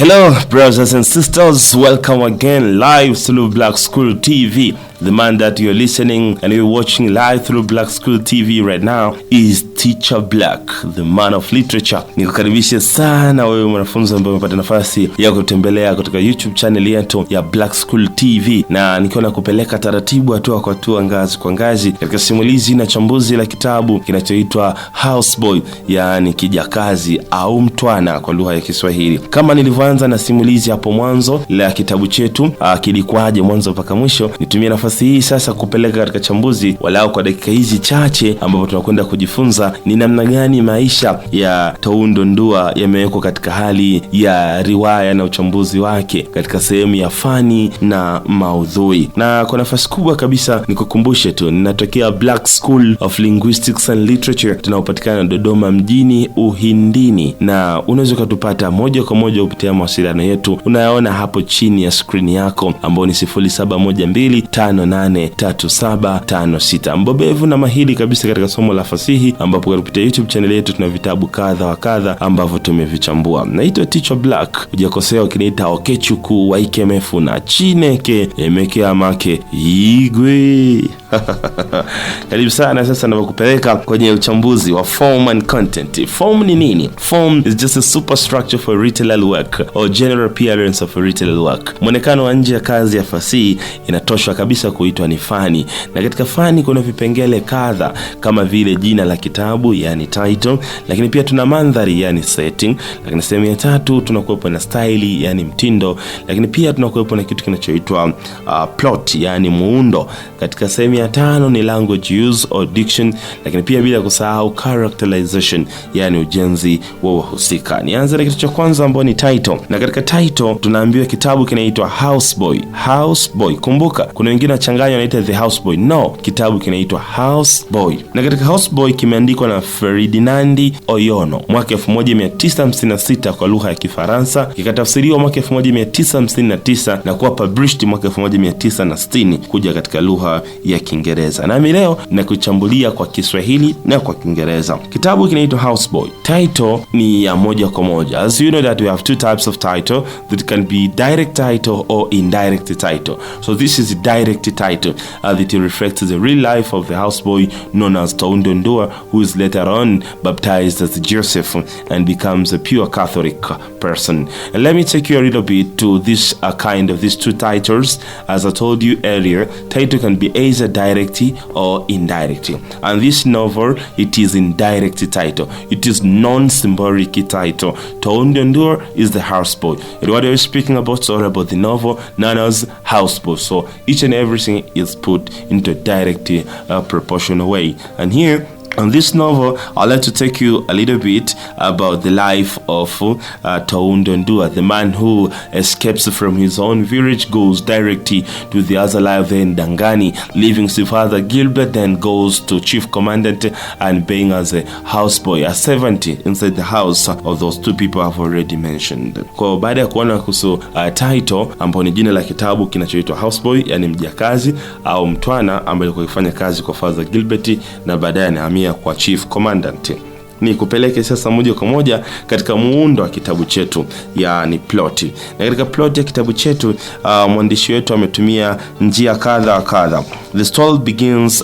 Hello brothers and sisters, welcome again live through Black School TV. The man that you're listening and you're watching live through Black School TV right now is Teacher Black, the man of literature. Nikukaribishe sana wewe mwanafunzi ambaye umepata nafasi ya kutembelea kutoka YouTube channel yetu ya Black School TV, na nikiwa nakupeleka taratibu hatua kwa hatua, ngazi kwa ngazi katika simulizi na chambuzi la kitabu kinachoitwa Houseboy, yani kijakazi au mtwana kwa lugha ya Kiswahili. Kama nilivyoanza na simulizi hapo mwanzo la kitabu chetu kilikuwaje mwanzo mpaka mwisho, nitumie nafasi hii sasa kupeleka katika chambuzi walau kwa dakika hizi chache, ambapo tunakwenda kujifunza ni namna gani maisha ya Toundi Ndua yamewekwa katika hali ya riwaya na uchambuzi wake katika sehemu ya fani na maudhui. Na kwa nafasi kubwa kabisa nikukumbushe tu, ninatokea Black School of Linguistics and Literature, tunaopatikana Dodoma mjini Uhindini, na unaweza kutupata moja kwa moja kupitia mawasiliano yetu unayaona hapo chini ya screen yako, ambao ni 0712583756. Mbobevu na mahili kabisa katika somo la fasihi, ambapo kupitia YouTube channel yetu tuna vitabu kadha wa kadha ambavyo tumevichambua. Naitwa Teacher Black, hujakosea ukiniita Okechuku Waikemefu na Chineke emeke amake igwe. Karibu sana. Sasa nakupeleka kwenye uchambuzi wa form and content. Form ni nini? Form is just a superstructure for literary work or general appearance of a literary work. Muonekano wa nje ya kazi ya fasihi inatosha kabisa kuitwa ni fani. Na katika fani kuna vipengele kadha kama vile jina la kitabu, yani title, lakini pia tuna mandhari, yani setting, lakini sehemu ya tatu tunakuwepo na style, yani mtindo, lakini pia tunakuwepo na kitu kinachoitwa plot, yani muundo. Katika sehemu ya tano ni language use or diction, lakini pia bila kusahau characterization, yani ujenzi wa wahusika. Nianze na kitu cha kwanza ambao ni title. Na katika title tunaambiwa kitabu kinaitwa Houseboy. Houseboy. Kumbuka kuna wengine wachanganya wanaita The Houseboy. No, kitabu kinaitwa Houseboy. Na katika Houseboy kimeandikwa na Ferdinand Oyono mwaka 1956 kwa lugha ya Kifaransa, kikatafsiriwa mwaka 1959 na kuwa published mwaka 1960 kuja katika lugha ya Kiingereza. Na mimi leo nakuchambulia kwa Kiswahili na kwa Kiingereza. Kitabu kinaitwa Houseboy. Title ni ya moja kwa moja. As you know that we have two types of title, that can be direct title or indirect title. So this is a direct title that reflects the real life of the houseboy known as Toundi Ndua, who is later on baptized as Joseph and becomes a pure Catholic person. And let me take you a little bit to this these two titles. As I told you earlier, title can be either directly or indirectly. And this novel, it is indirect title. It is non-symbolic title. Toundi Ndua is the houseboy. And what are we speaking about? All about the novel known as Houseboy. So each and everything is put into a direct proportional way. And here on this novel, I'd like to take you a little bit about the life of Toundi Ndua, the man who escapes from his own village, goes directly to the other life there in Dangani, leaving his father Gilbert, then goes to chief commandant and being as a houseboy, a servant inside the house of those two people I've already mentioned. Kwa baada ya kuona kuhusu title ambao ni jina la kitabu kinachoitwa Houseboy, yani mjakazi au mtwana ambaye alikuwa akifanya kazi kwa father Gilbert na baadaye anahamia kwa chief commandant, ni kupeleke sasa moja kwa moja katika muundo wa kitabu chetu, yani plot. Na katika plot ya kitabu chetu mwandishi wetu ametumia njia kadha kadha. The story begins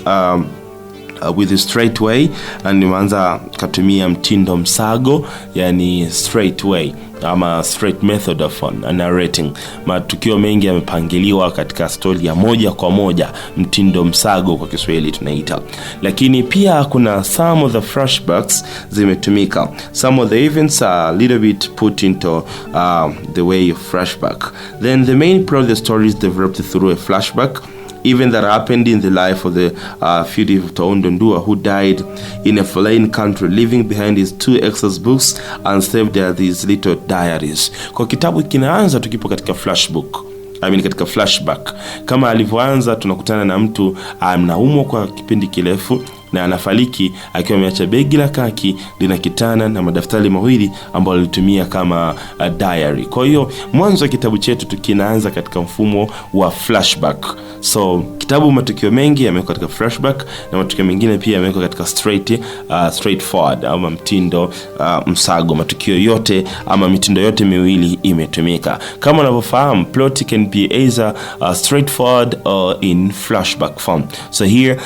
with a straight way, and nimeanza katumia mtindo msago, yani straight way ama straight method of narrating. Matukio mengi yamepangiliwa katika story ya moja kwa moja, mtindo msago kwa Kiswahili tunaita. Lakini pia kuna some of the flashbacks zimetumika. Some of the events are a little bit put into the way of flashback. Then the main plot of the story is developed through a flashback, even that happened in the life of the fugitive Toundi Ndua, who died in a foreign country, leaving behind his two excess books and saved these little diaries. Kwa kitabu kinaanza tukipo katika katika flashback. Kama alivyoanza tunakutana na mtu anaumwa kwa kipindi kirefu, na anafariki akiwa ameacha begi la kaki lina kitana na madaftari mawili ambayo alitumia kama diary. Kwa hiyo mwanzo wa kitabu chetu tukinaanza katika mfumo wa flashback. So kitabu matukio mengi yamewekwa katika flashback na matukio mengine pia yamewekwa katika straightforward ama mtindo msago. Matukio yote ama mitindo yote miwili imetumika. Kama unavyofahamu, plot can be either straightforward or in flashback form. So here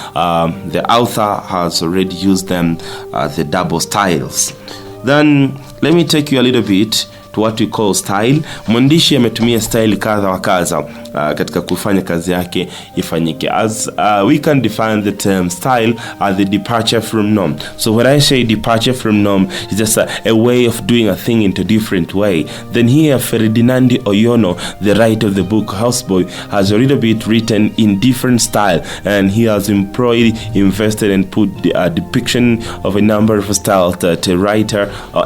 the author has already used them, the double styles. Then let me take you a little bit to what we call style. Mwandishi ametumia style kadha wa kadha katika kufanya kazi yake ifanyike. As we can define the term style as the departure from norm. So when I say departure from norm, it's just a way of doing a thing into a different way. Then here Ferdinand Oyono, the writer of the book Houseboy, has a little bit written in different style, and he has employed, invested and put a depiction of a number of styles that a writer or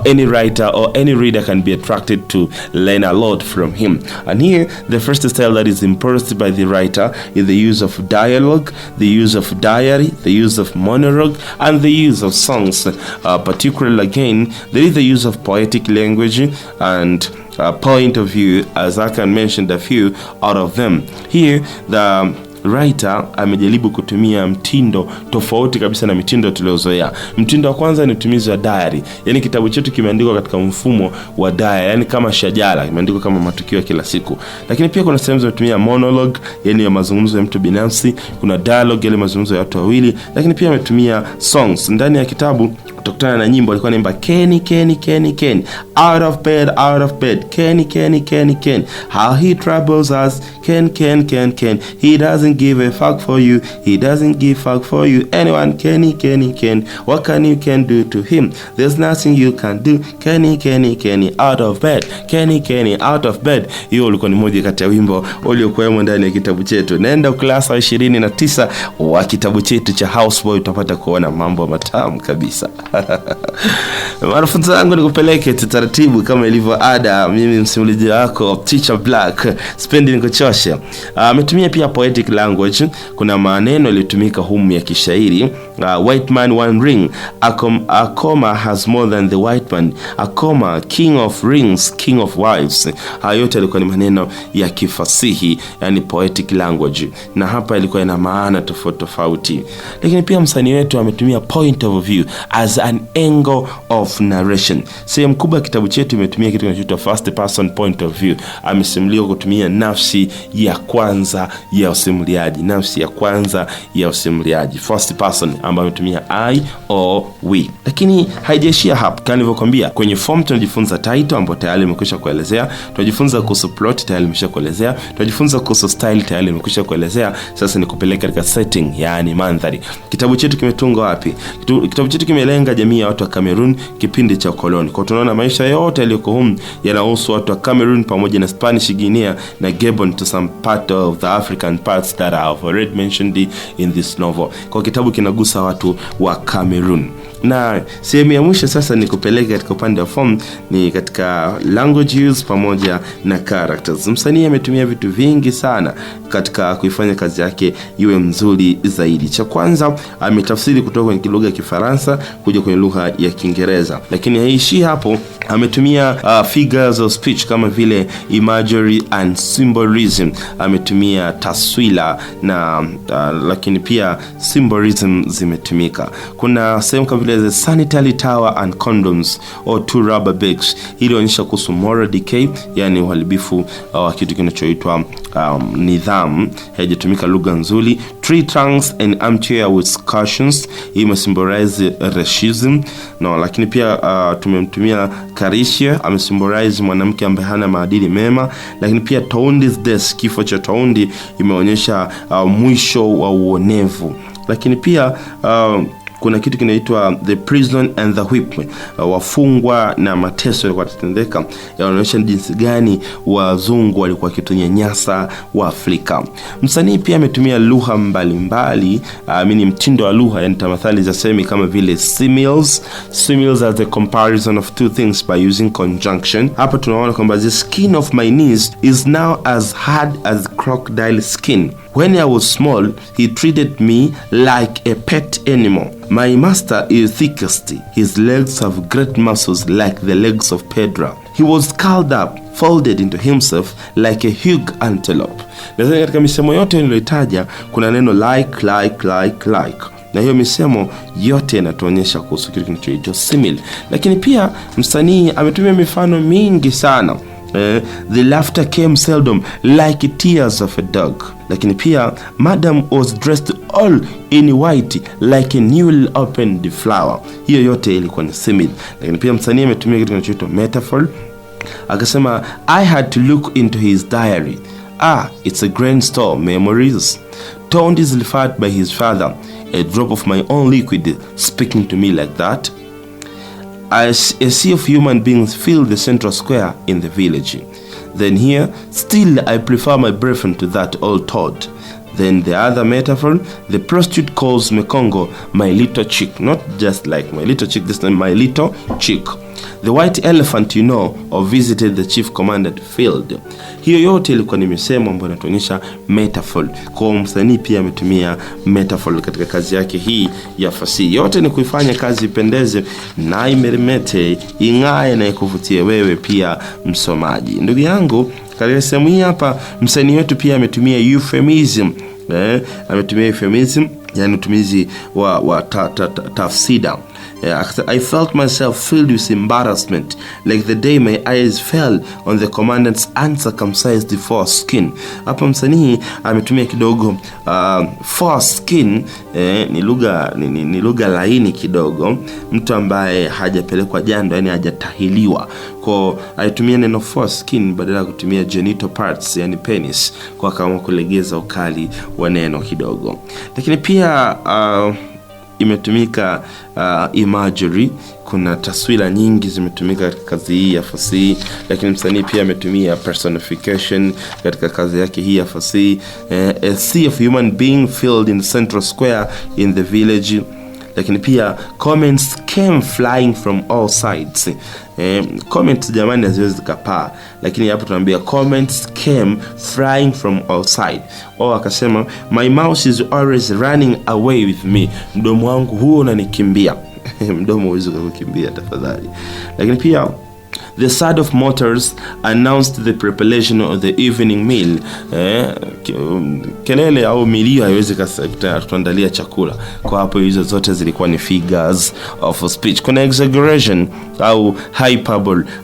any reader can be attracted to learn a lot from him. And here the first style that is imposed by the writer is the use of dialogue, the use of diary, the use of monologue, and the use of songs. Particularly again, there is the use of poetic language and point of view, as I can mention a few out of them. Here the writer amejaribu kutumia mtindo tofauti kabisa na mitindo tuliozoea. Mtindo wa kwanza ni utumizi wa diary. Yaani kitabu chetu kimeandikwa katika mfumo wa diary, yani kama shajara, kimeandikwa kama matukio kila siku. Lakini pia kuna sehemu zinatumia monologue, yani ya mazungumzo ya mtu binafsi, kuna dialogue, yani mazungumzo ya watu wawili, lakini pia ametumia songs. Ndani ya kitabu utakutana na nyimbo alikuwa anaimba Kenny out of bed Kenny how he troubles us Ken he doesn't give a fuck for you, he doesn't give fuck for you anyone. Kenny what can you do to him? There's nothing you can do. Kenny out of bed Kenny out of bed. Hiyo ulikuwa ni moja kati ya wimbo uliokuwemo ndani ya kitabu chetu. Nenda ukurasa wa 29 wa kitabu chetu cha Houseboy utapata kuona mambo matamu kabisa. Wanafunzi wangu, nikupeleke taratibu kama ilivyo ada. Mimi msimulizi wako Teacher Black, sipendi nikuchoshe. Ametumia pia poetic language. Kuna maneno yaliyotumika humu ya kishairi. White man one ring, a comma has more than the white man, a comma king of rings, king of wives. Hayo yote yalikuwa ni maneno ya kifasihi, yani poetic language, na hapa ilikuwa ina maana tofauti. Lakini pia msanii wetu ametumia point of view as an angle of narration. Sehemu kubwa kitabu chetu imetumia kitu kinachoitwa first person point of view. Amesimuliwa kutumia nafsi ya kwanza ya usimuliaji, first person, ambayo ametumia I or we. Lakini haijaishia hapo. Kama nilivyokuambia, kwenye form tunajifunza title ambayo tayari nimekwisha kuelezea, tunajifunza kuhusu plot tayari nimesha kuelezea, tunajifunza kuhusu style tayari nimekwisha kuelezea. Sasa nikupeleka katika setting, yani mandhari. Kitabu chetu kimetunga wapi? Kitabu chetu kimelenga jamii ya watu wa Cameroon kipindi cha koloni. Kwa tunaona maisha yote yaliyoko humu yanahusu watu wa Cameroon pamoja na Spanish Guinea na Gabon, to some part of the African parts that I have already mentioned in this novel. Kwa kitabu kinagusa watu wa Cameroon. Na sehemu ya mwisho sasa ni kupeleka katika upande wa form, ni katika language use pamoja na characters. Msanii ametumia vitu vingi sana katika kuifanya kazi yake iwe nzuri zaidi. Cha kwanza, ametafsiri kutoka kwenye lugha ya Kifaransa kuja kwenye lugha ya Kiingereza. Lakini haishi hapo, ametumia figures of speech kama vile imagery and symbolism. Ametumia taswira na lakini pia symbolism zimetumika. Kuna sehemu kama vile the sanitary tower and condoms or two rubber bags. Hili inaonyesha kuhusu moral decay, yani uharibifu wa kitu kinachoitwa nidhamu. Haijatumika lugha nzuri. Tree trunks and armchair with cushions. Hii imesymbolize racism. No, lakini pia tumemtumia Karishia, amesymbolize mwanamke ambaye hana maadili mema. Lakini pia Toundi's death, kifo cha Toundi, imeonyesha mwisho wa uonevu. Lakini pia kuna kitu kinaitwa the prison and the whip. Wafungwa na mateso yalikuwa yatatendeka, yanaonyesha jinsi gani wazungu walikuwa wakitunyanyasa wa Afrika. Msanii pia ametumia lugha mbalimbali, mtindo wa lugha, yani tamathali za semi kama vile similes as the comparison of two things by using conjunction. Hapa tunaona kwamba the skin of my knees is now as hard as crocodile skin. When I was small, he treated me like a pet animal. My master is thickest. His legs have great muscles like the legs of Pedro. He was curled up, folded into himself like a huge antelope. Nadhani katika misemo yote niliyotaja kuna neno like. Na hiyo misemo yote inatuonyesha kuhusu kitu kinachoitwa simile. Lakini pia msanii ametumia mifano mingi sana. The laughter came seldom like tears of a dog. Lakini pia Madam was dressed all in white like a newly opened flower. Hiyo yote ilikuwa ni simile. Lakini pia msanii ametumia kitu kinachoitwa metaphor. Akasema I had to look into his diary. It's a grand store, memories. Toundi is referred by his father. A drop of my own liquid speaking to me like that. A sea of human beings filled the central square in the village. Then here, still I prefer my brethren to that old toad. Then the other metaphor, the prostitute calls me Congo my little chick. Not just like my little chick, this time my little chick. The white elephant, visited the chief commandant field. Hiyo yote ilikuwa ni misemo ambayo inatuonyesha metaphor. Kwa msanii pia ametumia metaphor katika kazi yake hii ya fasihi. Yote ni kuifanya kazi ipendeze na imeremete, ing'ae na ikuvutie wewe pia msomaji. Ndugu yangu, katika sehemu hii hapa msanii wetu pia ametumia euphemism. Ametumia euphemism, yani utumizi wa tafsida. I felt myself filled with embarrassment, like the day my eyes fell on the commandant's uncircumcised foreskin. Hapa msanii ametumia kidogo foreskin, ni lugha laini kidogo, mtu ambaye hajapelekwa jando, yani hajatahiliwa. Kwa alitumia neno foreskin badala ya kutumia genital parts, yani penis, kwa kama kulegeza ukali wa neno kidogo. Lakini pia imetumika imagery. Kuna taswira nyingi zimetumika katika kazi hii ya fasihi. Lakini msanii pia ametumia personification katika kazi yake hii ya fasihi. A sea of human being filled in the central square in the village. Lakini pia comments came flying from all sides. Comments jamani haziwezi kapaa, lakini hapo tunaambia comments came flying from all sides. Akasema my mouth is always running away with me. Mdomo wangu huo unanikimbia. Mdomo huwezi kukimbia tafadhali. Lakini pia the sound of motors announced the preparation of the evening meal. Kelele au milio haiwezi kutuandalia chakula. Kwa hapo hizo zote zilikuwa ni figures of speech. Kuna exaggeration au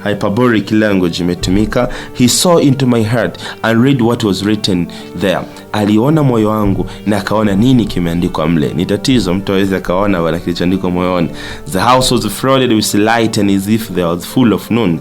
hyperbolic language imetumika. He saw into my heart and read what was written there. Aliona moyo wangu na akaona nini kimeandikwa mle. Ni tatizo mtu aweze akaona wala kilichoandikwa moyoni. The house was flooded with light and as if there was full of noon.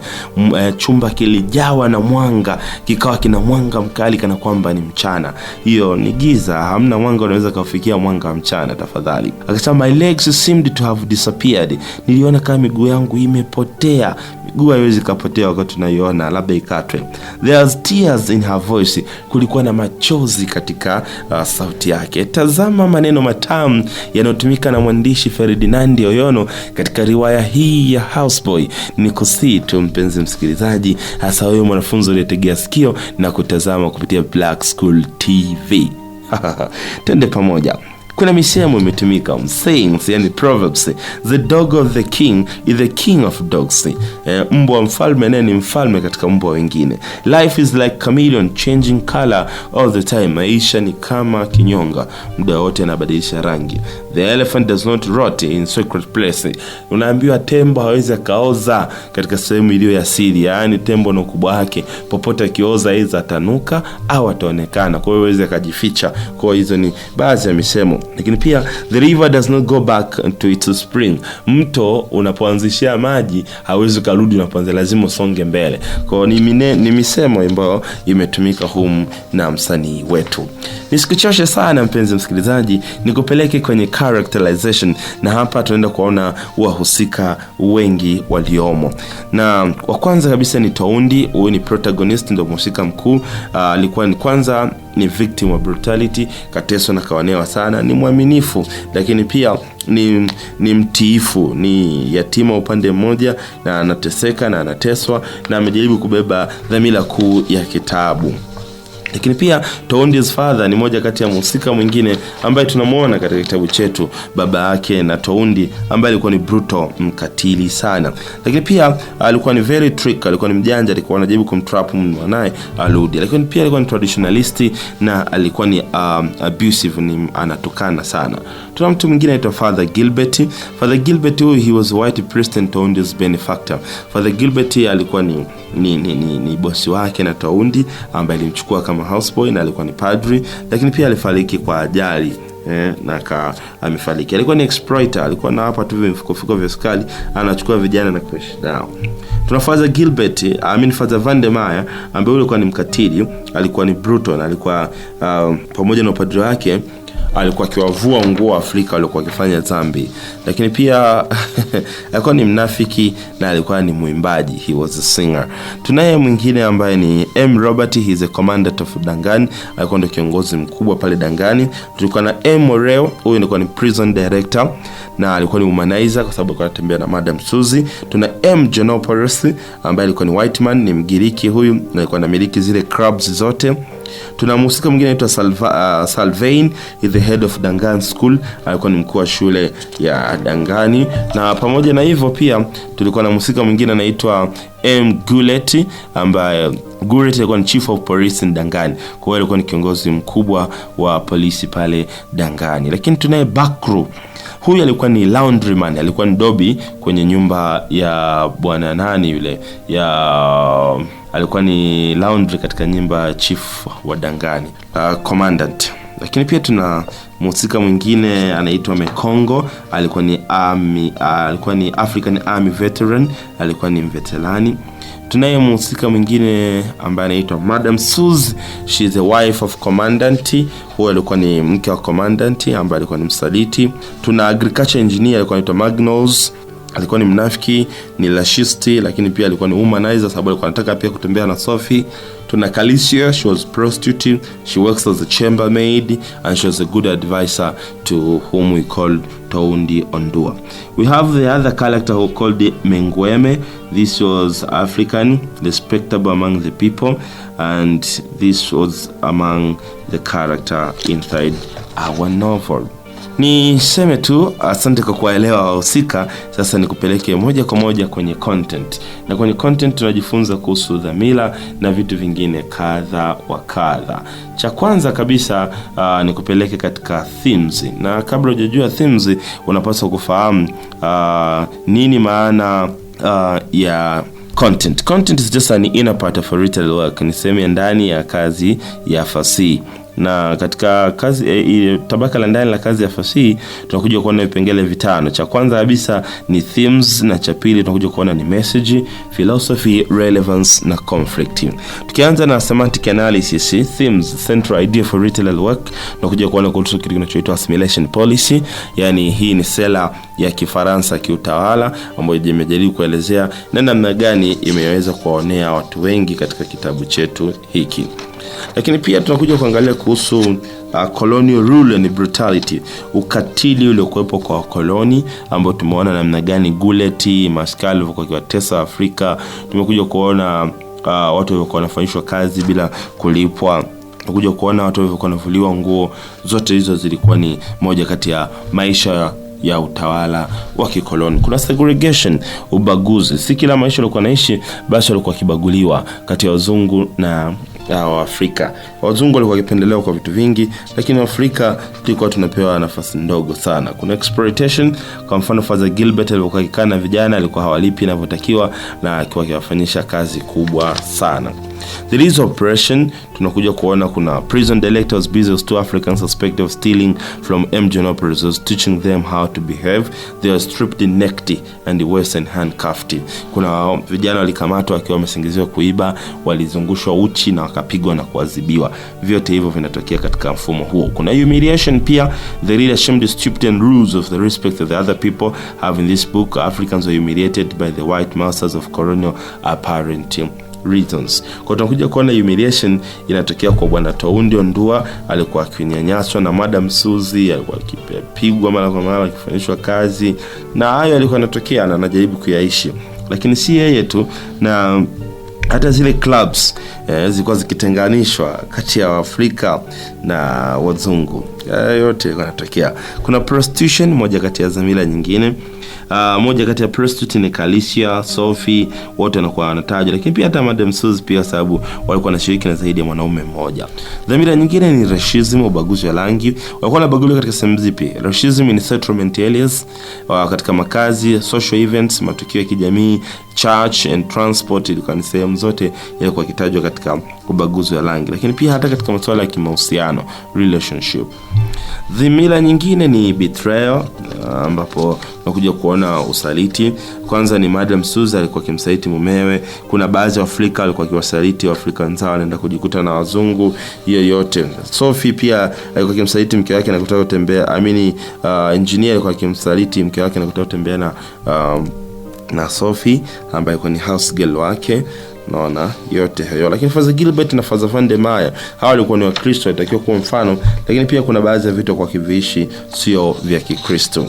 Chumba kilijawa na mwanga, kikawa kina mwanga mkali kana kwamba ni mchana. Hiyo ni giza, hamna mwanga unaweza kufikia mwanga wa mchana tafadhali. Akasema my legs seemed to have disappeared. Niliona kama miguu yangu imepotea. Miguu haiwezi kupotea wakati tunaiona, labda ikatwe. There's tears in her voice. Kulikuwa na machozi katika sauti yake. Tazama maneno matamu yanayotumika na mwandishi Ferdinand Oyono katika riwaya hii ya Houseboy. Nikusihi tu mpenzi msikilizaji, hasa wewe mwanafunzi uliyetegea sikio na kutazama kupitia Black School TV. Twende pamoja. Kuna misemo imetumika, sayings, yani proverbs. The dog of the king is the king of dogs. Mbwa wa mfalme naye ni mfalme katika mbwa wengine. Life is like chameleon, changing color all the time. Maisha ni kama kinyonga, muda wote anabadilisha rangi. The elephant does not rot in secret place. Unaambiwa tembo hawezi kaoza katika sehemu iliyo ya siri, yani tembo na ukubwa wake popote akioza iza atanuka au ataonekana, kwa hiyo hawezi akajificha. Kwa hizo ni baadhi ya misemo. Lakini pia the river does not go back to its spring. Mto unapoanzishia maji hawezi kurudi unapoanza, lazima usonge mbele. Kwa ni misemo ambayo imetumika humu na msanii wetu. Nisikuchoshe sana mpenzi msikilizaji, nikupeleke kwenye characterization, na hapa tunaenda kuona wahusika wengi waliomo. Na wa kwanza kabisa ni Toundi. Huyu ni protagonist, ndio mhusika mkuu. Alikuwa ni kwanza ni victim wa brutality, kateswa na kaonewa sana. Ni mwaminifu lakini pia ni mtiifu, ni yatima upande mmoja, na anateseka na anateswa, na amejaribu kubeba dhamira kuu ya kitabu. Lakini pia Toundi's father ni moja kati ya mhusika mwingine ambaye tunamuona katika kitabu chetu, baba yake na Toundi ambaye alikuwa ni brutal, mkatili sana. Lakini pia alikuwa ni very trick, alikuwa ni mjanja, alikuwa anajaribu kumtrap mwanae arudi. Lakini pia alikuwa ni traditionalist na alikuwa ni abusive, ni anatukana sana. Tuna mtu mwingine anaitwa Father Gilbert. Father Gilbert huyu, he was a white priest and Toundi's benefactor. Father Gilbert alikuwa ni bosi wake na Toundi ambaye alimchukua kama houseboy na alikuwa ni padri, lakini pia alifariki kwa ajali na amefariki. Alikuwa ni exploiter, alikuwa na hapa tu vifuko vya sukari, anachukua vijana na kuishi nao. Tuna Father Gilbert, Father Van der Meyer ambaye alikuwa ni mkatili, alikuwa ni brutal na alikuwa pamoja na upadri wake alikuwa akiwavua nguo Afrika walikuwa wakifanya dhambi. Lakini pia alikuwa ni mnafiki na alikuwa ni muimbaji, he was a singer. Tunaye mwingine ambaye ni M. Robert, he is a commandant of Dangani, alikuwa ndio kiongozi mkubwa pale Dangani. Tulikuwa na M. Moreo, huyu alikuwa ni prison director na alikuwa ni humanizer kwa sababu alikuwa anatembea na Madam Suzy. Tuna M. Genopolis ambaye alikuwa ni white man, ni Mgiriki huyu, na alikuwa anamiliki zile clubs zote. Tuna mhusika mwingine anaitwa Salvain, is the head of Dangan School, alikuwa ni mkuu wa shule ya Dangani. Na pamoja na hivyo pia tulikuwa na mhusika mwingine anaitwa M. Gullet, ambaye Gullet alikuwa ni chief of police in Dangani. Kwa hiyo alikuwa ni kiongozi mkubwa wa polisi pale Dangani. Lakini tunaye Bakru. Huyu alikuwa ni laundryman, alikuwa ni dobi kwenye nyumba ya bwana nani yule, alikuwa ni laundry katika nyumba chief wa Dangani, commandant. Lakini pia tuna mhusika mwingine anaitwa Mekongo, alikuwa ni African Army veteran, alikuwa ni mveterani. Tunaye mhusika mwingine ambaye anaitwa Madam Suzy, she is the wife of commandant. Huyo alikuwa ni mke wa commandant ambaye alikuwa ni msaliti. Tuna agriculture engineer, alikuwa anaitwa Magnus, alikuwa ni mnafiki, ni lashisti, lakini pia alikuwa ni humanizer sababu alikuwa anataka pia kutembea na Sophie. Tuna Calicia, she was prostitute, she works as a chambermaid and she was a good advisor to whom we called Toundi Ondua. We have the other character who called Mengweme. This was African, respectable among the people, and this was among the character inside our novel. Niseme tu asante kwa kuelewa wahusika. Sasa nikupeleke moja kwa moja kwenye content. Na kwenye content tunajifunza kuhusu dhamira na vitu vingine kadha wa kadha. Cha kwanza kabisa nikupeleke katika themes. Na kabla hujajua themes, unapaswa kufahamu nini maana ya content. Content is just an inner part of a literary work. Ni sehemu ya ndani ya kazi ya fasihi. Na katika kazi tabaka la ndani la kazi ya fasihi tunakuja kuona vipengele vitano. Cha kwanza kabisa ni themes, na cha pili tunakuja kuona ni message, philosophy, relevance na conflict. Tukianza na semantic analysis, themes, central idea for literary work, tunakuja kuona kuhusu kitu kinachoitwa assimilation policy. Yani hii ni sera ya Kifaransa kiutawala ambayo imejaribu kuelezea namna gani imeweza kuwaonea watu wengi katika kitabu chetu hiki. Lakini pia tunakuja kuangalia kuhusu colonial rule and brutality, ukatili uliokuwepo kwa wakoloni ambao tumeona namna gani Guleti, Maskali walikuwa kiwatesa Afrika. Tumekuja kuona watu walikuwa wanafanyishwa kazi bila kulipwa. Tumekuja kuona watu walikuwa wanavuliwa nguo. Zote hizo zilikuwa ni moja kati ya maisha ya utawala wa kikoloni. Kuna segregation, ubaguzi. Si kila maisha walikuwa naishi basi walikuwa kibaguliwa kati ya wazungu na Afrika. Wazungu walikuwa wakipendelewa kwa vitu vingi, lakini Afrika tulikuwa tunapewa nafasi ndogo sana. Kuna exploitation, kwa mfano Father Gilbert alikuwa akikana vijana, alikuwa hawalipi inavyotakiwa na alikuwa akiwafanyisha kazi kubwa sana. There is oppression. Tunakuja kuona kuna prison directors busy with 2 Africans suspected of stealing from Genopolis, teaching them how to behave. They are stripped naked and worse and handcuffed. Kuna vijana walikamatwa wakiwa wamesingiziwa kuiba, walizungushwa uchi na wakapigwa na kuadhibiwa. Vyote hivyo vinatokea katika mfumo huo. Kuna humiliation pia. The reader shamed the stupid and rules of the respect of the other people have in this book. Africans were humiliated by the white masters of colonial apparent reasons. Kwa tunakuja kuona humiliation inatokea kwa bwana Toundi Ondua, alikuwa akinyanyaswa na Madam Suzy, alikuwa akipigwa mara kwa mara, akifanyishwa kazi, na hayo alikuwa yanatokea na anajaribu kuyaishi. Lakini si yeye tu, na hata zile clubs zilikuwa zikitenganishwa kati ya Afrika na wazungu. Yote yanatokea. Kuna prostitution, moja kati ya dhamira nyingine. Moja kati ya prostitute ni Alicia, Sophie, wote wanakuwa wanatajwa, lakini pia hata Madam Suze pia, sababu walikuwa wanashiriki na zaidi ya mwanaume mmoja. Dhamira nyingine ni racism, ubaguzi wa rangi. Walikuwa wanabaguliwa katika sehemu zipi? Racism ni settlement areas, katika makazi, social events, matukio ya kijamii, church and transport, ilikuwa ni sehemu zote yalikuwa kitajwa katika ubaguzi wa rangi. Lakini pia hata katika masuala ya kimahusiano, relationship. Dhamira nyingine ni betrayal, ambapo tunakuja kuona usaliti. Kwanza ni Madam Suze alikuwa kimsaliti mumewe. Kuna baadhi ya Afrika walikuwa kiwasaliti wa Afrika wenzao, wanaenda kujikuta na wazungu. Hiyo yote. Sophie pia alikuwa kimsaliti mke wake na kutaka kutembea. Engineer alikuwa kimsaliti mke wake na kutaka kutembea na Sophie ambaye ni house girl wake. Naona yote hayo. Lakini Father Gilbert na Father Van der Meyer, hao walikuwa ni Wakristo, walitakiwa kuwa mfano, lakini pia kuna baadhi ya vitu kwa kivishi sio vya Kikristo.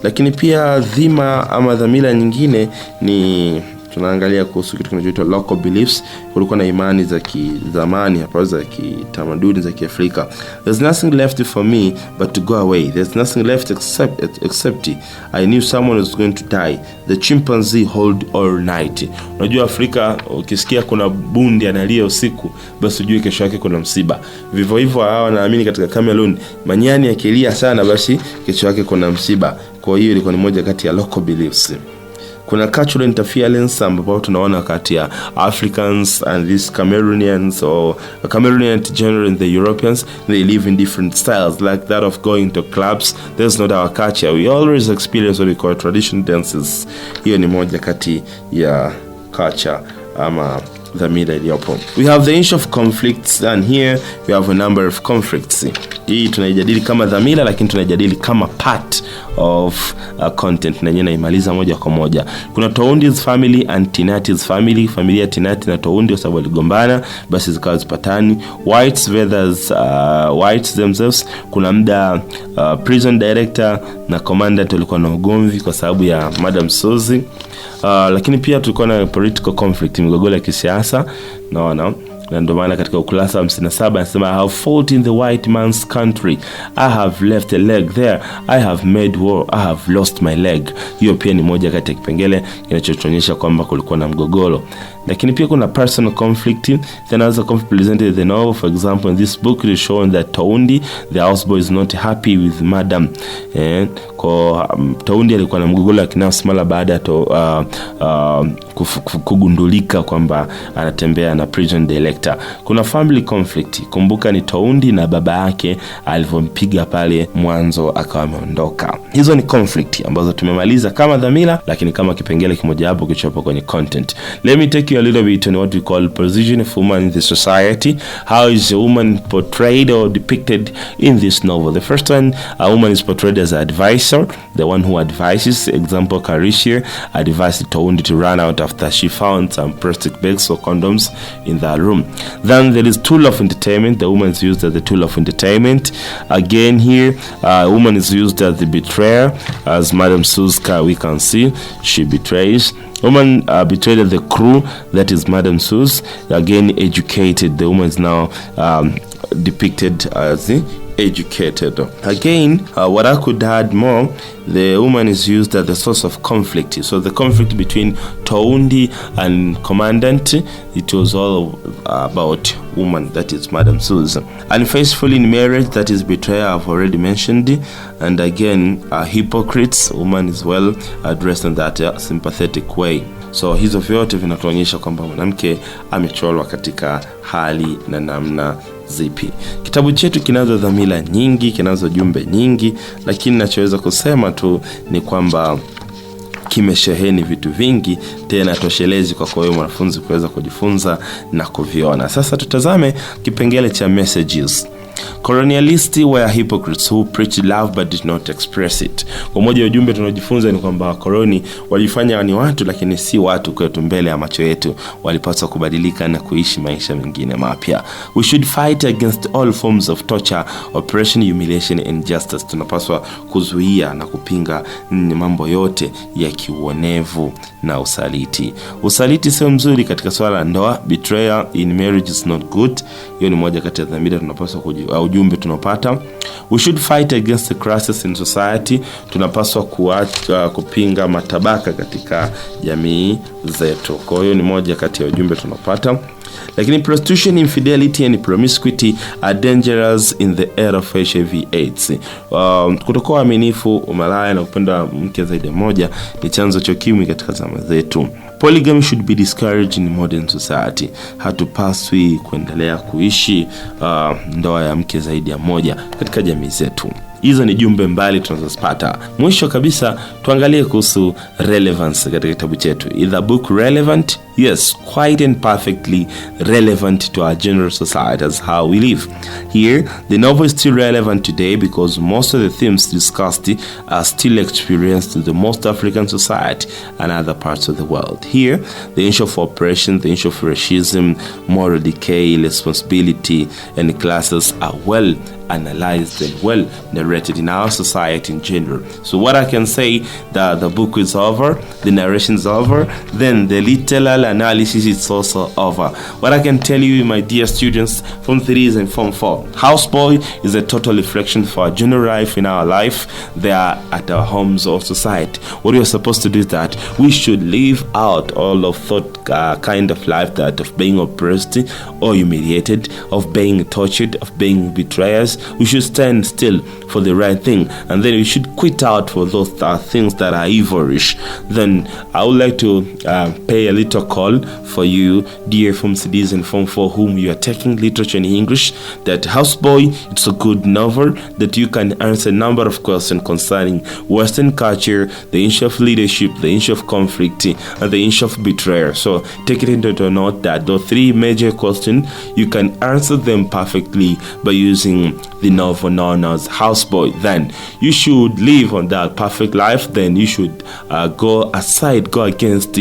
Lakini pia dhima ama dhamira nyingine ni tunaangalia kuhusu kitu kinachoitwa local beliefs. Kulikuwa na imani za kizamani hapa za kitamaduni za Kiafrika. There's nothing left for me but to go away. There's nothing left except I knew someone was going to die. The chimpanzee hold all night. Unajua Afrika ukisikia kuna bundi analia usiku, basi ujue kesho yake kuna msiba. Vivyo hivyo hao naamini katika Cameroon, manyani akilia sana basi kesho yake kuna msiba. Kwa hiyo ilikuwa ni moja kati ya local beliefs. Kuna cultural interference ambapo tunaona kati ya Africans and these Cameroonians, or Cameroonian general and the Europeans. They live in different styles, like that of going to clubs. That's not our culture. We always experience what we call traditional dances. Hiyo ni moja kati ya culture ama dhamira iliyopo. We have the issue of conflicts, and here we have a number of conflicts. Hii tunaijadili kama dhamira, lakini tunaijadili kama part of content, na yenyewe naimaliza moja kwa moja. Kuna Toundi's family and Tinati's family. Familia Tinati na Toundi kwa sababu waligombana, basi zikawa zipatani. Whites versus whites themselves. Kuna muda prison director na commandant walikuwa na ugomvi kwa sababu ya Madam Suze. Lakini pia tulikuwa na political conflict, migogoro ya kisiasa. Naona na ndio maana katika ukurasa wa 57 anasema, I have fought in the white man's country, I have left a leg there, I have made war, I have lost my leg. Hiyo pia ni moja kati ya kipengele kinachoonyesha kwamba kulikuwa na mgogoro. Lakini pia kuna personal conflict. Then other conflict presented in the novel. For example, in this book it is shown that Toundi, the houseboy, is not happy with Madam. Toundi alikuwa na mgogoro wa kinafsi mara baada ya kugundulika kwamba anatembea na prison director. Kuna family conflict. Kumbuka ni Toundi na baba yake alivyompiga pale mwanzo akawa ameondoka. Hizo ni conflict ambazo tumemaliza kama dhamira, lakini kama kipengele kimoja hapo kichopo kwenye content. Let me take you a little bit on what we call position of woman in the society. How is a woman portrayed or depicted in this novel? The first one, a woman is portrayed as an advisor, the one who advises. Example, Alicia advised Toundi to run out after she found some plastic bags or condoms in that room. Then there is tool of entertainment. The woman is used as the tool of entertainment. Again here, a woman is used as the betrayer. As Madam Suze, we can see she betrays. Woman betrayed as the crew, that is Madam Suze. Again, educated. The woman is now depicted as the educated. Again, what I could add more, the woman is used as the source of conflict. So the conflict between Toundi and commandant, it was all about woman, that is Madam Suze. Unfaithful in marriage, that is betrayal, I've already mentioned. And again, hypocrites, woman is well addressed in that sympathetic way. So hizo vyote vinatuonyesha kwamba mwanamke amechorwa katika hali na namna zipi. Kitabu chetu kinazo dhamira nyingi, kinazo jumbe nyingi, lakini nachoweza kusema tu ni kwamba kimesheheni vitu vingi, tena toshelezi kwa wewe mwanafunzi kuweza kujifunza na kuviona. Sasa tutazame kipengele cha messages. Colonialists were hypocrites who preached love but did not express it. Kwa moja ya ujumbe tunaojifunza ni kwamba wakoloni walifanya ni watu lakini si watu kwetu mbele ya macho yetu. Walipaswa kubadilika na kuishi maisha mengine mapya. We should fight against all forms of torture, oppression, humiliation and injustice. Tunapaswa kuzuia na kupinga mambo yote ya kiuonevu na usaliti. Usaliti sio mzuri katika swala la ndoa. Betrayal in marriage is not good. Hiyo ni moja kati ya dhamira tunapaswa ujumbe tunapata. We should fight against the crisis in society. Tunapaswa kupinga matabaka katika jamii zetu. Kwa hiyo ni moja kati ya ujumbe tunapata. Lakini prostitution, infidelity and promiscuity are dangerous in the era of HIV/AIDS. Kutokuwa waaminifu, umalaya na kupenda mke zaidi ya moja ni chanzo cha ukimwi katika zama zetu. Polygamy should be discouraged in modern society. Hatupaswi kuendelea kuishi ndoa ya mke zaidi ya moja katika jamii zetu. Hizo ni jumbe mbali tunazozipata. Mwisho kabisa tuangalie kuhusu relevance katika kitabu chetu. Is the book relevant? Yes, quite and perfectly relevant to our general society as how we live. Here, the novel is still relevant today because most of the themes discussed are still experienced in the most African society and other parts of the world. Here, the issue of oppression, the issue of racism, moral decay, responsibility, and classes are well analyzed and well narrated in our society in general. So what I can say, that the book is over, the narration is over, then the literal analysis is also over. What I can tell you, my dear students, Form 3 and Form 4, houseboy is a total reflection for our general life in our life there at our homes or society. What we are supposed to do is that we should live out all of that kind of life, that of being oppressed or humiliated, of being tortured, of being betrayers. We should stand still for the right thing, and then we should quit out for those things that are evilish. Then I would like to pay a little call for you, dear Form CDs and Form 4 whom you are taking literature in English, that Houseboy, it's a good novel that you can answer a number of questions concerning Western culture, the issue of leadership, the issue of conflict, and the issue of betrayal. So take it into note that the 3 major questions, you can answer them perfectly by using the novel known as Houseboy. Then you should live on that perfect life. Then you should go against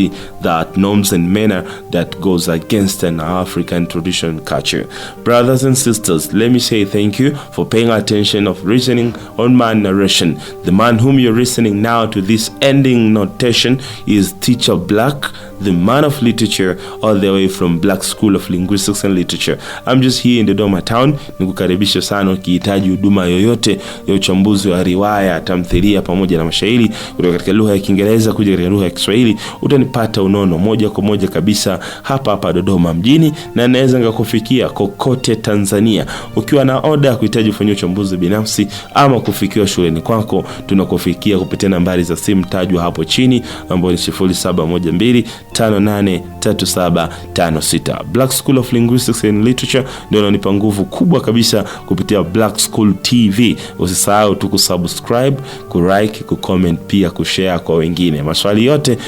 that norms and manner that goes against an African traditional culture. Brothers and sisters, let me say thank you for paying attention of listening on my narration. The man whom you're listening now to this ending notation is Teacher Black, the man of literature, all the way from Black School of Linguistics and Literature. I'm just here in Dodoma town. Nikukaribisha sana ukihitaji huduma yoyote ya uchambuzi wa riwaya, tamthilia pamoja na mashairi kutoka katika lugha ya Kiingereza kuja katika lugha ya Kiswahili. Utanipata unono moja kwa moja kabisa hapa Dodoma mjini, na naweza ngakufikia kokote Tanzania. Ukiwa na oda ya kuhitaji kufanya uchambuzi binafsi ama kufikiwa shuleni kwako, tunakufikia kupitia nambari za simu tajwa hapo chini ambayo ni 0712583756. Black School of Linguistics and Literature ndio inanipa nguvu kubwa kabisa kupitia Black School TV. Usisahau tu kusubscribe, kulike, kucomment, pia kushare kwa wengine. Maswali yote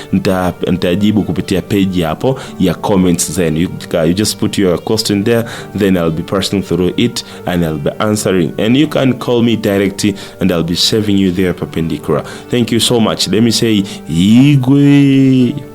nitajibu kupitia page hapo ya comments. Then you just put your question there, then I'll be passing through it and I'll be answering. And you can call me directly and I'll be saving you there perpendicular. Thank you so much. Let me say Igwe.